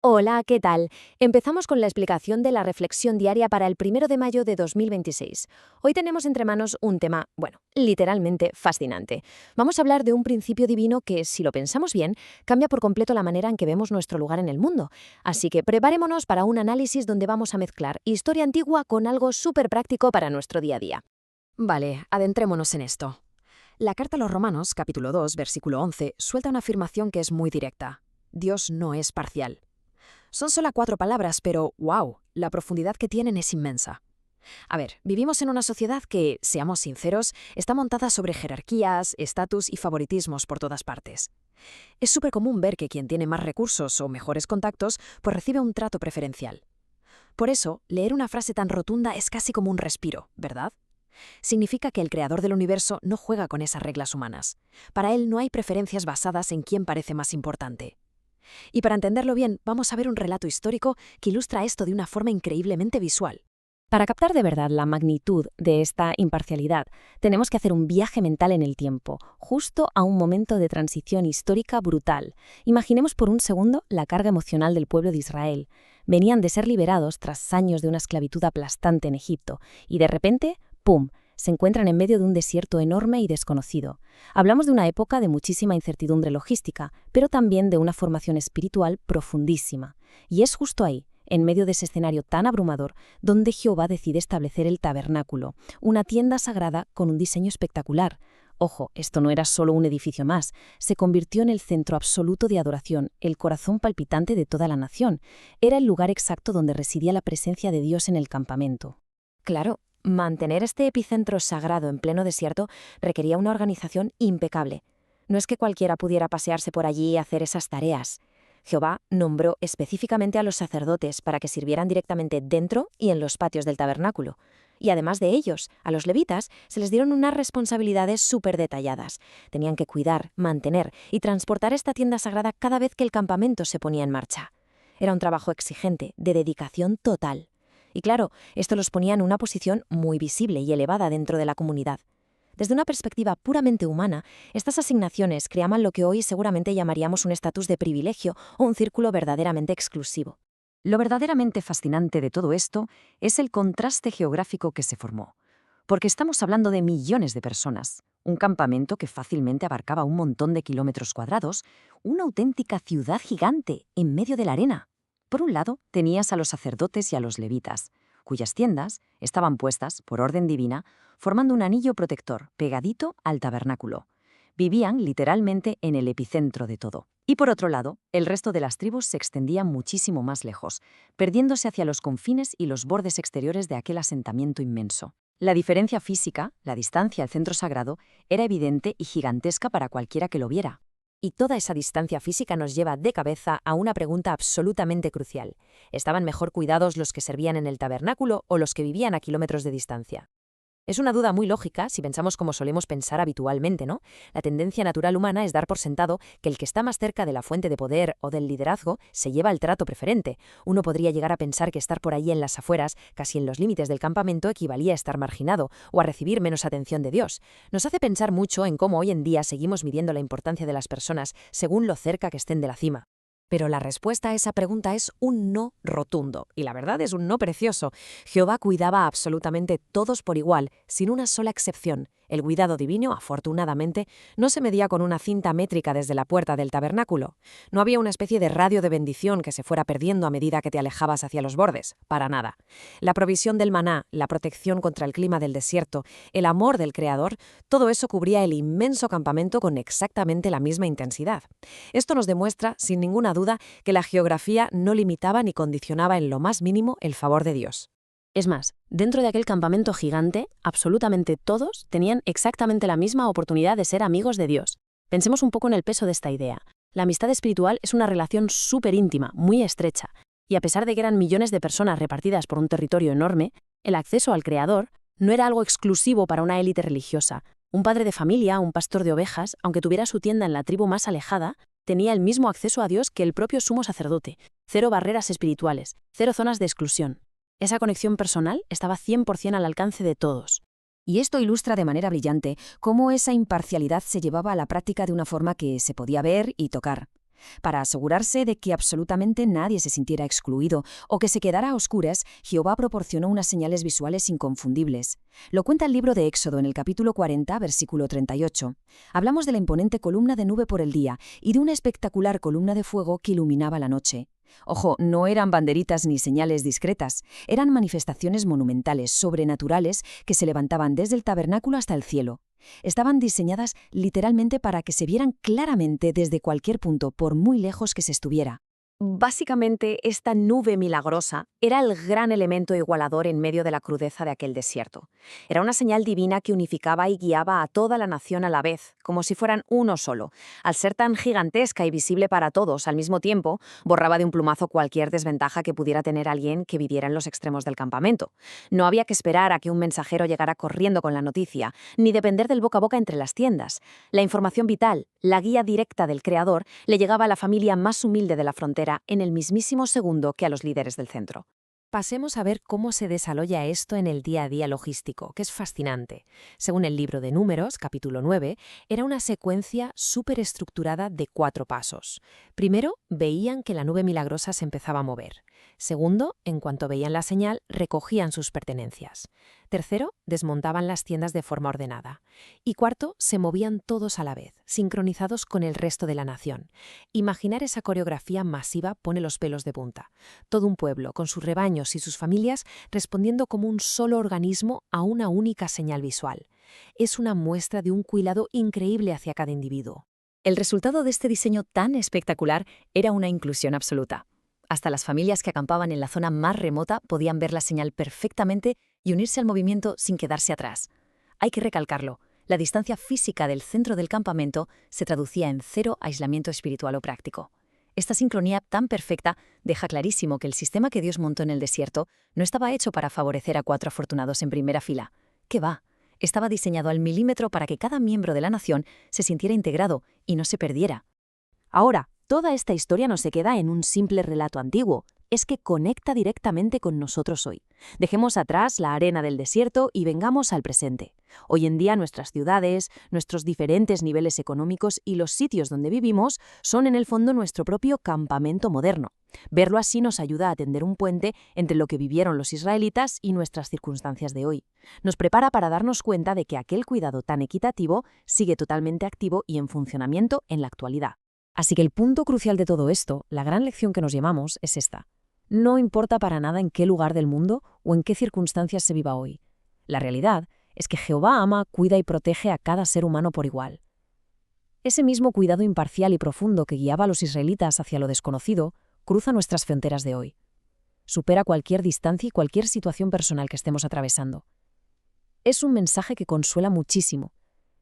Hola, ¿qué tal? Empezamos con la explicación de la reflexión diaria para el 1 de mayo de 2026. Hoy tenemos entre manos un tema, bueno, literalmente fascinante. Vamos a hablar de un principio divino que, si lo pensamos bien, cambia por completo la manera en que vemos nuestro lugar en el mundo. Así que preparémonos para un análisis donde vamos a mezclar historia antigua con algo súper práctico para nuestro día a día. Vale, adentrémonos en esto. La carta a los Romanos, capítulo 2, versículo 11, suelta una afirmación que es muy directa. Dios no es parcial. Son solo 4 palabras, pero ¡wow! La profundidad que tienen es inmensa. A ver, vivimos en una sociedad que, seamos sinceros, está montada sobre jerarquías, estatus y favoritismos por todas partes. Es súper común ver que quien tiene más recursos o mejores contactos, pues recibe un trato preferencial. Por eso, leer una frase tan rotunda es casi como un respiro, ¿verdad? Significa que el creador del universo no juega con esas reglas humanas. Para él no hay preferencias basadas en quién parece más importante. Y para entenderlo bien, vamos a ver un relato histórico que ilustra esto de una forma increíblemente visual. Para captar de verdad la magnitud de esta imparcialidad, tenemos que hacer un viaje mental en el tiempo, justo a un momento de transición histórica brutal. Imaginemos por un segundo la carga emocional del pueblo de Israel. Venían de ser liberados tras años de una esclavitud aplastante en Egipto, y de repente, ¡pum!, se encuentran en medio de un desierto enorme y desconocido. Hablamos de una época de muchísima incertidumbre logística, pero también de una formación espiritual profundísima. Y es justo ahí, en medio de ese escenario tan abrumador, donde Jehová decide establecer el tabernáculo, una tienda sagrada con un diseño espectacular. Ojo, esto no era solo un edificio más, se convirtió en el centro absoluto de adoración, el corazón palpitante de toda la nación. Era el lugar exacto donde residía la presencia de Dios en el campamento. Claro, mantener este epicentro sagrado en pleno desierto requería una organización impecable. No es que cualquiera pudiera pasearse por allí y hacer esas tareas. Jehová nombró específicamente a los sacerdotes para que sirvieran directamente dentro y en los patios del tabernáculo. Y además de ellos, a los levitas se les dieron unas responsabilidades súper detalladas. Tenían que cuidar, mantener y transportar esta tienda sagrada cada vez que el campamento se ponía en marcha. Era un trabajo exigente, de dedicación total. Y claro, esto los ponía en una posición muy visible y elevada dentro de la comunidad. Desde una perspectiva puramente humana, estas asignaciones creaban lo que hoy seguramente llamaríamos un estatus de privilegio o un círculo verdaderamente exclusivo. Lo verdaderamente fascinante de todo esto es el contraste geográfico que se formó. Porque estamos hablando de millones de personas, un campamento que fácilmente abarcaba un montón de kilómetros cuadrados, una auténtica ciudad gigante en medio de la arena. Por un lado, tenías a los sacerdotes y a los levitas, cuyas tiendas estaban puestas, por orden divina, formando un anillo protector pegadito al tabernáculo. Vivían literalmente en el epicentro de todo. Y por otro lado, el resto de las tribus se extendían muchísimo más lejos, perdiéndose hacia los confines y los bordes exteriores de aquel asentamiento inmenso. La diferencia física, la distancia al centro sagrado, era evidente y gigantesca para cualquiera que lo viera. Y toda esa distancia física nos lleva de cabeza a una pregunta absolutamente crucial. ¿Estaban mejor cuidados los que servían en el tabernáculo o los que vivían a kilómetros de distancia? Es una duda muy lógica si pensamos como solemos pensar habitualmente, ¿no? La tendencia natural humana es dar por sentado que el que está más cerca de la fuente de poder o del liderazgo se lleva el trato preferente. Uno podría llegar a pensar que estar por allí en las afueras, casi en los límites del campamento, equivalía a estar marginado o a recibir menos atención de Dios. Nos hace pensar mucho en cómo hoy en día seguimos midiendo la importancia de las personas según lo cerca que estén de la cima. Pero la respuesta a esa pregunta es un no rotundo, y la verdad es un no precioso. Jehová cuidaba a absolutamente todos por igual, sin una sola excepción. El cuidado divino, afortunadamente, no se medía con una cinta métrica desde la puerta del tabernáculo. No había una especie de radio de bendición que se fuera perdiendo a medida que te alejabas hacia los bordes, para nada. La provisión del maná, la protección contra el clima del desierto, el amor del Creador, todo eso cubría el inmenso campamento con exactamente la misma intensidad. Esto nos demuestra, sin ninguna duda, que la geografía no limitaba ni condicionaba en lo más mínimo el favor de Dios. Es más, dentro de aquel campamento gigante, absolutamente todos tenían exactamente la misma oportunidad de ser amigos de Dios. Pensemos un poco en el peso de esta idea. La amistad espiritual es una relación súper íntima, muy estrecha, y a pesar de que eran millones de personas repartidas por un territorio enorme, el acceso al Creador no era algo exclusivo para una élite religiosa. Un padre de familia, un pastor de ovejas, aunque tuviera su tienda en la tribu más alejada, tenía el mismo acceso a Dios que el propio sumo sacerdote. Cero barreras espirituales, cero zonas de exclusión. Esa conexión personal estaba 100% al alcance de todos. Y esto ilustra de manera brillante cómo esa imparcialidad se llevaba a la práctica de una forma que se podía ver y tocar. Para asegurarse de que absolutamente nadie se sintiera excluido o que se quedara a oscuras, Jehová proporcionó unas señales visuales inconfundibles. Lo cuenta el libro de Éxodo en el capítulo 40, versículo 38. Hablamos de la imponente columna de nube por el día y de una espectacular columna de fuego que iluminaba la noche. Ojo, no eran banderitas ni señales discretas, eran manifestaciones monumentales, sobrenaturales, que se levantaban desde el tabernáculo hasta el cielo. Estaban diseñadas literalmente para que se vieran claramente desde cualquier punto, por muy lejos que se estuviera. Básicamente, esta nube milagrosa era el gran elemento igualador en medio de la crudeza de aquel desierto. Era una señal divina que unificaba y guiaba a toda la nación a la vez, como si fueran uno solo. Al ser tan gigantesca y visible para todos al mismo tiempo, borraba de un plumazo cualquier desventaja que pudiera tener alguien que viviera en los extremos del campamento. No había que esperar a que un mensajero llegara corriendo con la noticia, ni depender del boca a boca entre las tiendas. La información vital, la guía directa del Creador, le llegaba a la familia más humilde de la frontera en el mismísimo segundo que a los líderes del centro. Pasemos a ver cómo se desarrolla esto en el día a día logístico, que es fascinante. Según el libro de Números, capítulo 9, era una secuencia superestructurada de 4 pasos. Primero, veían que la nube milagrosa se empezaba a mover. Segundo, en cuanto veían la señal, recogían sus pertenencias. Tercero, desmontaban las tiendas de forma ordenada. Y cuarto, se movían todos a la vez, sincronizados con el resto de la nación. Imaginar esa coreografía masiva pone los pelos de punta. Todo un pueblo, con sus rebaños y sus familias, respondiendo como un solo organismo a una única señal visual. Es una muestra de un cuidado increíble hacia cada individuo. El resultado de este diseño tan espectacular era una inclusión absoluta. Hasta las familias que acampaban en la zona más remota podían ver la señal perfectamente y unirse al movimiento sin quedarse atrás. Hay que recalcarlo, la distancia física del centro del campamento se traducía en 0 aislamiento espiritual o práctico. Esta sincronía tan perfecta deja clarísimo que el sistema que Dios montó en el desierto no estaba hecho para favorecer a 4 afortunados en primera fila. ¿Qué va? Estaba diseñado al milímetro para que cada miembro de la nación se sintiera integrado y no se perdiera. Ahora, toda esta historia no se queda en un simple relato antiguo, es que conecta directamente con nosotros hoy. Dejemos atrás la arena del desierto y vengamos al presente. Hoy en día nuestras ciudades, nuestros diferentes niveles económicos y los sitios donde vivimos son en el fondo nuestro propio campamento moderno. Verlo así nos ayuda a tender un puente entre lo que vivieron los israelitas y nuestras circunstancias de hoy. Nos prepara para darnos cuenta de que aquel cuidado tan equitativo sigue totalmente activo y en funcionamiento en la actualidad. Así que el punto crucial de todo esto, la gran lección que nos llevamos, es esta. No importa para nada en qué lugar del mundo o en qué circunstancias se viva hoy. La realidad es que Jehová ama, cuida y protege a cada ser humano por igual. Ese mismo cuidado imparcial y profundo que guiaba a los israelitas hacia lo desconocido, cruza nuestras fronteras de hoy. Supera cualquier distancia y cualquier situación personal que estemos atravesando. Es un mensaje que consuela muchísimo.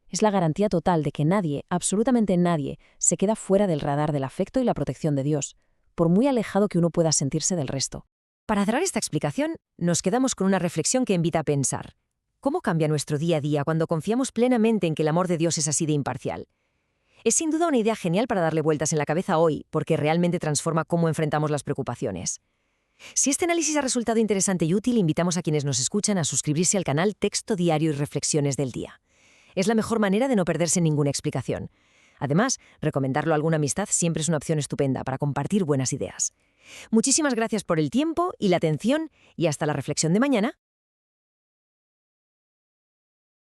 Es la garantía total de que nadie, absolutamente nadie, se queda fuera del radar del afecto y la protección de Dios, por muy alejado que uno pueda sentirse del resto. Para cerrar esta explicación, nos quedamos con una reflexión que invita a pensar. ¿Cómo cambia nuestro día a día cuando confiamos plenamente en que el amor de Dios es así de imparcial? Es sin duda una idea genial para darle vueltas en la cabeza hoy, porque realmente transforma cómo enfrentamos las preocupaciones. Si este análisis ha resultado interesante y útil, invitamos a quienes nos escuchan a suscribirse al canal Texto Diario y Reflexiones del Día. Es la mejor manera de no perderse ninguna explicación. Además, recomendarlo a alguna amistad siempre es una opción estupenda para compartir buenas ideas. Muchísimas gracias por el tiempo y la atención y hasta la reflexión de mañana.